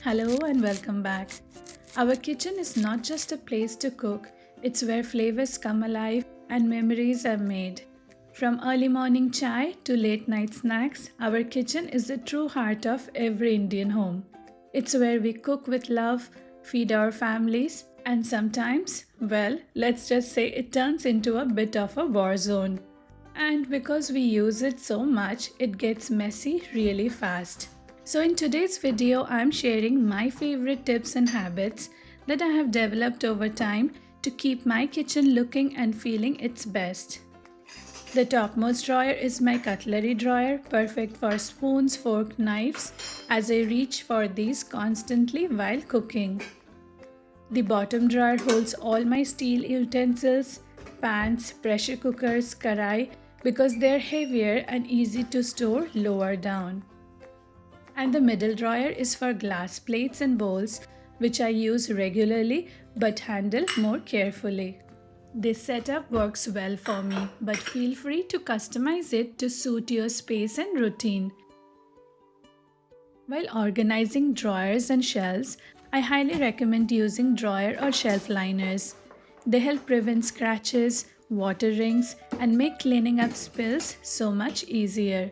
Hello and welcome back. Our kitchen is not just a place to cook, it's where flavors come alive and memories are made. From early morning chai to late night snacks, our kitchen is the true heart of every Indian home. It's where we cook with love, feed our families, and sometimes, well, let's just say it turns into a bit of a war zone. And because we use it so much, it gets messy really fast. So in today's video, I'm sharing my favorite tips and habits that I have developed over time to keep my kitchen looking and feeling its best. The topmost drawer is my cutlery drawer, perfect for spoons, forks, knives, as I reach for these constantly while cooking. The bottom drawer holds all my steel utensils, pans, pressure cookers, karai, because they're heavier and easy to store lower down. And the middle drawer is for glass plates and bowls, which I use regularly but handle more carefully. This setup works well for me, but feel free to customize it to suit your space and routine. While organizing drawers and shelves, I highly recommend using drawer or shelf liners. They help prevent scratches, water rings, and make cleaning up spills so much easier.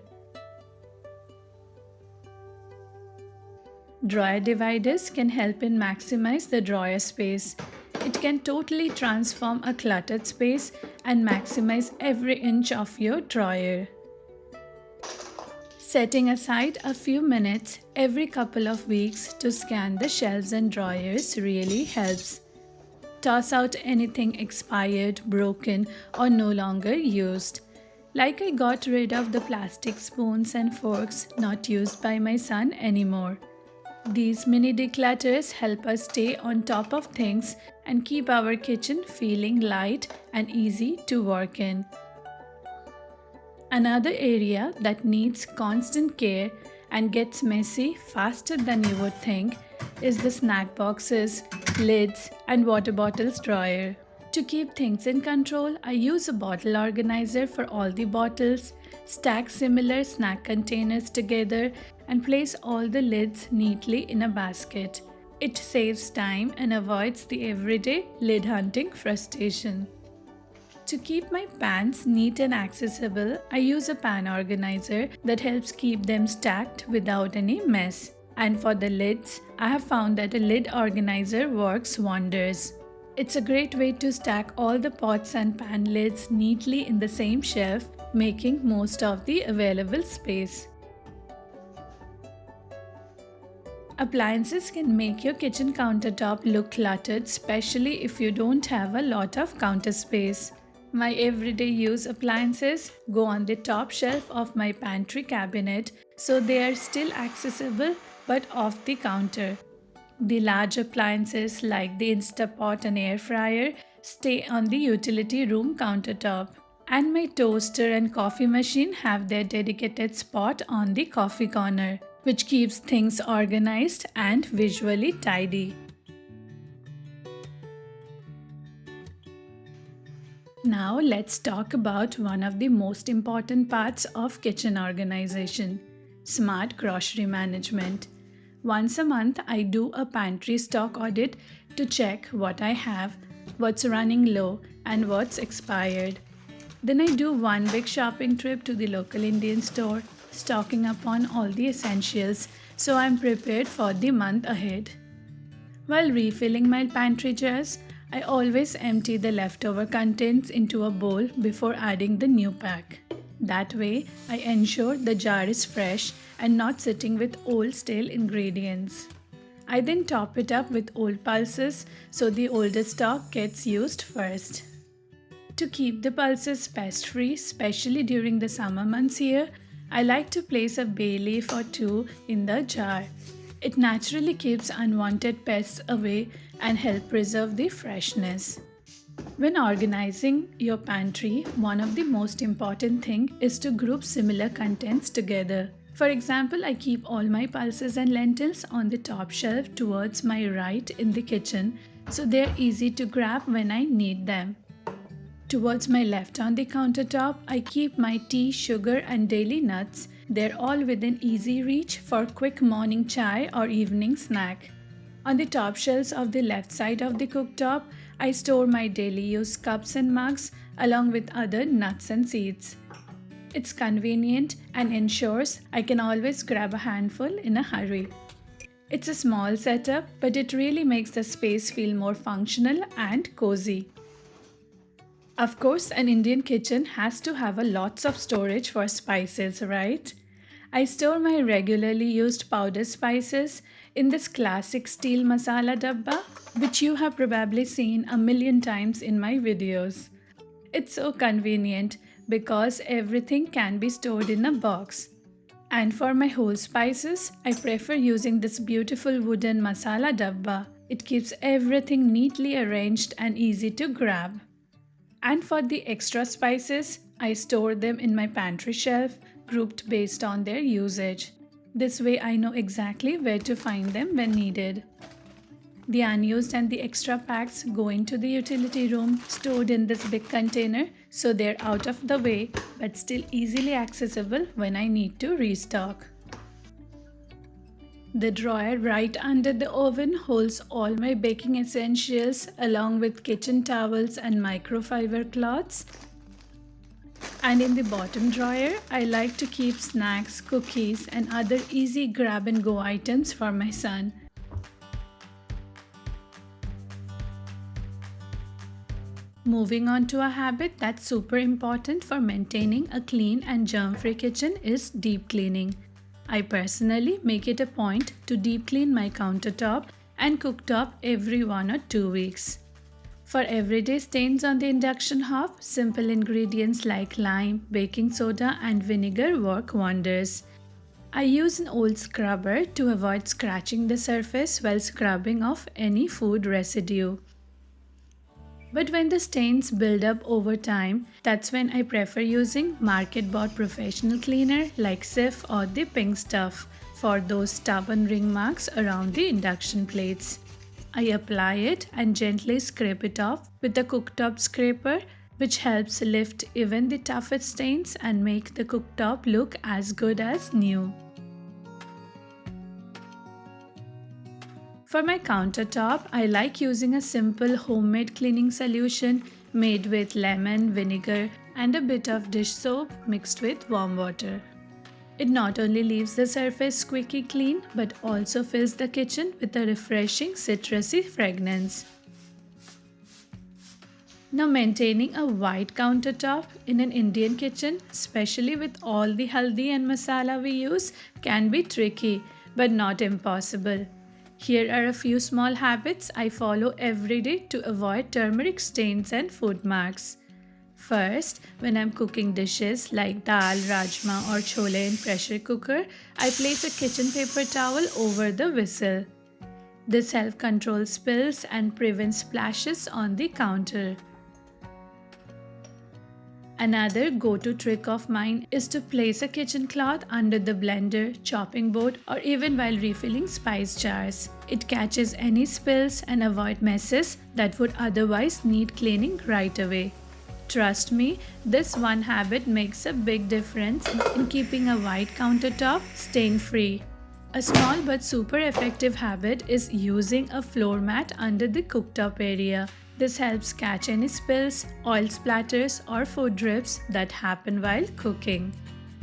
Drawer dividers can help in maximize the drawer space. It can totally transform a cluttered space and maximize every inch of your drawer. Setting aside a few minutes every couple of weeks to scan the shelves and drawers really helps. Toss out anything expired, broken, or no longer used. Like I got rid of the plastic spoons and forks not used by my son anymore. These mini declutters help us stay on top of things and keep our kitchen feeling light and easy to work in. Another area that needs constant care and gets messy faster than you would think is the snack boxes, lids, and water bottles drawer. To keep things in control, I use a bottle organizer for all the bottles, stack similar snack containers together, and place all the lids neatly in a basket. It saves time and avoids the everyday lid hunting frustration. To keep my pans neat and accessible, I use a pan organizer that helps keep them stacked without any mess. And for the lids, I have found that a lid organizer works wonders. It's a great way to stack all the pots and pan lids neatly in the same shelf, making most of the available space. Appliances can make your kitchen countertop look cluttered, especially if you don't have a lot of counter space. My everyday use appliances go on the top shelf of my pantry cabinet, so they are still accessible but off the counter. The large appliances like the Instapot and air fryer stay on the utility room countertop. And my toaster and coffee machine have their dedicated spot on the coffee corner, which keeps things organized and visually tidy. Now let's talk about one of the most important parts of kitchen organization: smart grocery management. Once a month, I do a pantry stock audit to check what I have, what's running low, and what's expired. Then I do one big shopping trip to the local Indian store, stocking up on all the essentials so I'm prepared for the month ahead. While refilling my pantry jars, I always empty the leftover contents into a bowl before adding the new pack. That way, I ensure the jar is fresh and not sitting with old stale ingredients. I then top it up with old pulses so the older stock gets used first. To keep the pulses pest-free, especially during the summer months here, I like to place a bay leaf or two in the jar. It naturally keeps unwanted pests away and helps preserve the freshness. When organizing your pantry, one of the most important things is to group similar contents together. For example, I keep all my pulses and lentils on the top shelf towards my right in the kitchen, so they're easy to grab when I need them. Towards my left on the countertop, I keep my tea, sugar and daily nuts. They're all within easy reach for quick morning chai or evening snack. On the top shelves of the left side of the cooktop, I store my daily use cups and mugs along with other nuts and seeds. It's convenient and ensures I can always grab a handful in a hurry. It's a small setup, but it really makes the space feel more functional and cozy. Of course, an Indian kitchen has to have a lots of storage for spices, right? I store my regularly used powder spices in this classic steel masala dabba, which you have probably seen a million times in my videos. It's so convenient because everything can be stored in a box. And for my whole spices, I prefer using this beautiful wooden masala dabba. It keeps everything neatly arranged and easy to grab. And for the extra spices, I store them in my pantry shelf, grouped based on their usage. This way I know exactly where to find them when needed. The unused and the extra packs go into the utility room, stored in this big container, so they're out of the way but still easily accessible when I need to restock. The drawer right under the oven holds all my baking essentials along with kitchen towels and microfiber cloths. And in the bottom drawer, I like to keep snacks, cookies and other easy grab and go items for my son. Moving on to a habit that's super important for maintaining a clean and germ-free kitchen is deep cleaning. I personally make it a point to deep clean my countertop and cooktop every 1 or 2 weeks. For everyday stains on the induction hob, simple ingredients like lime, baking soda and vinegar work wonders. I use an old scrubber to avoid scratching the surface while scrubbing off any food residue. But when the stains build up over time, that's when I prefer using market-bought professional cleaner like Cif or the pink stuff for those stubborn ring marks around the induction plates. I apply it and gently scrape it off with a cooktop scraper, which helps lift even the toughest stains and make the cooktop look as good as new. For my countertop, I like using a simple homemade cleaning solution made with lemon, vinegar and a bit of dish soap mixed with warm water. It not only leaves the surface squeaky clean but also fills the kitchen with a refreshing citrusy fragrance. Now, maintaining a white countertop in an Indian kitchen, especially with all the haldi and masala we use, can be tricky but not impossible. Here are a few small habits I follow every day to avoid turmeric stains and food marks. First, when I'm cooking dishes like dal, rajma or chole in pressure cooker, I place a kitchen paper towel over the whistle. This helps control spills and prevents splashes on the counter. Another go-to trick of mine is to place a kitchen cloth under the blender, chopping board or even while refilling spice jars. It catches any spills and avoids messes that would otherwise need cleaning right away. Trust me, this one habit makes a big difference in keeping a white countertop stain-free. A small but super effective habit is using a floor mat under the cooktop area. This helps catch any spills, oil splatters or food drips that happen while cooking.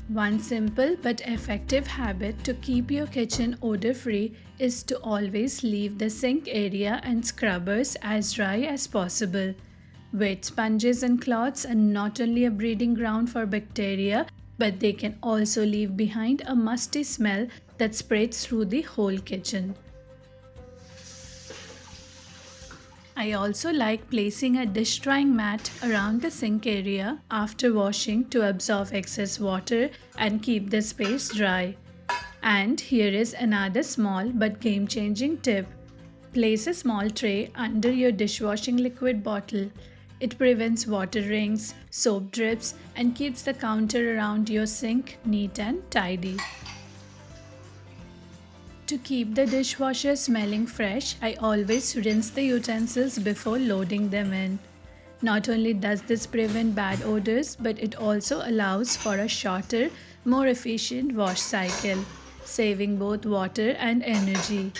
One simple but effective habit to keep your kitchen odor-free is to always leave the sink area and scrubbers as dry as possible. Wet sponges and cloths are not only a breeding ground for bacteria, but they can also leave behind a musty smell that spreads through the whole kitchen. I also like placing a dish drying mat around the sink area after washing to absorb excess water and keep the space dry. And here is another small but game-changing tip. Place a small tray under your dishwashing liquid bottle. It prevents water rings, soap drips, and keeps the counter around your sink neat and tidy. To keep the dishwasher smelling fresh, I always rinse the utensils before loading them in. Not only does this prevent bad odors, but it also allows for a shorter, more efficient wash cycle, saving both water and energy.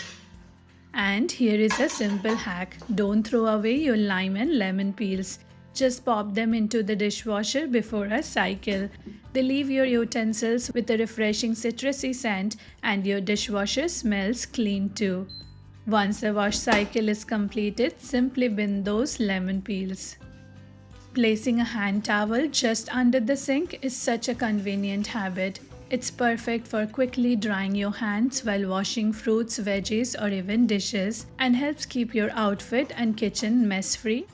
And here is a simple hack. Don't throw away your lime and lemon peels. Just pop them into the dishwasher before a cycle. They leave your utensils with a refreshing citrusy scent and your dishwasher smells clean too. Once the wash cycle is completed, simply bin those lemon peels. Placing a hand towel just under the sink is such a convenient habit. It's perfect for quickly drying your hands while washing fruits, veggies, or even dishes, and helps keep your outfit and kitchen mess-free.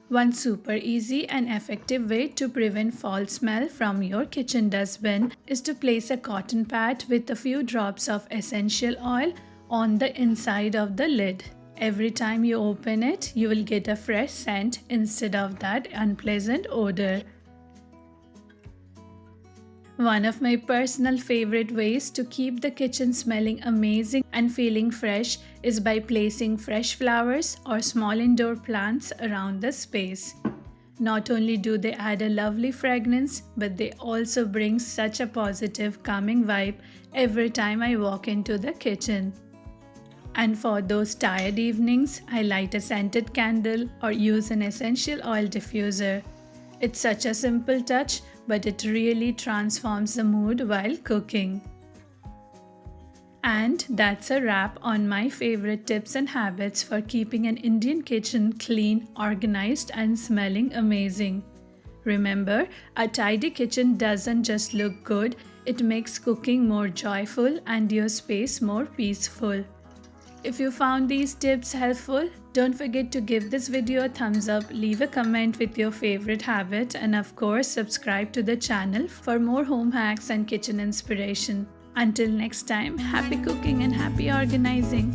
One super easy and effective way to prevent foul smell from your kitchen dustbin is to place a cotton pad with a few drops of essential oil on the inside of the lid. Every time you open it, you will get a fresh scent instead of that unpleasant odor. One of my personal favorite ways to keep the kitchen smelling amazing and feeling fresh is by placing fresh flowers or small indoor plants around the space. Not only do they add a lovely fragrance, but they also bring such a positive, calming vibe every time I walk into the kitchen. And for those tired evenings, I light a scented candle or use an essential oil diffuser. It's such a simple touch, but it really transforms the mood while cooking. And that's a wrap on my favorite tips and habits for keeping an Indian kitchen clean, organized, and smelling amazing. Remember, a tidy kitchen doesn't just look good, it makes cooking more joyful and your space more peaceful. If you found these tips helpful, don't forget to give this video a thumbs up, leave a comment with your favorite habit, and of course subscribe to the channel for more home hacks and kitchen inspiration. Until next time, happy cooking and happy organizing!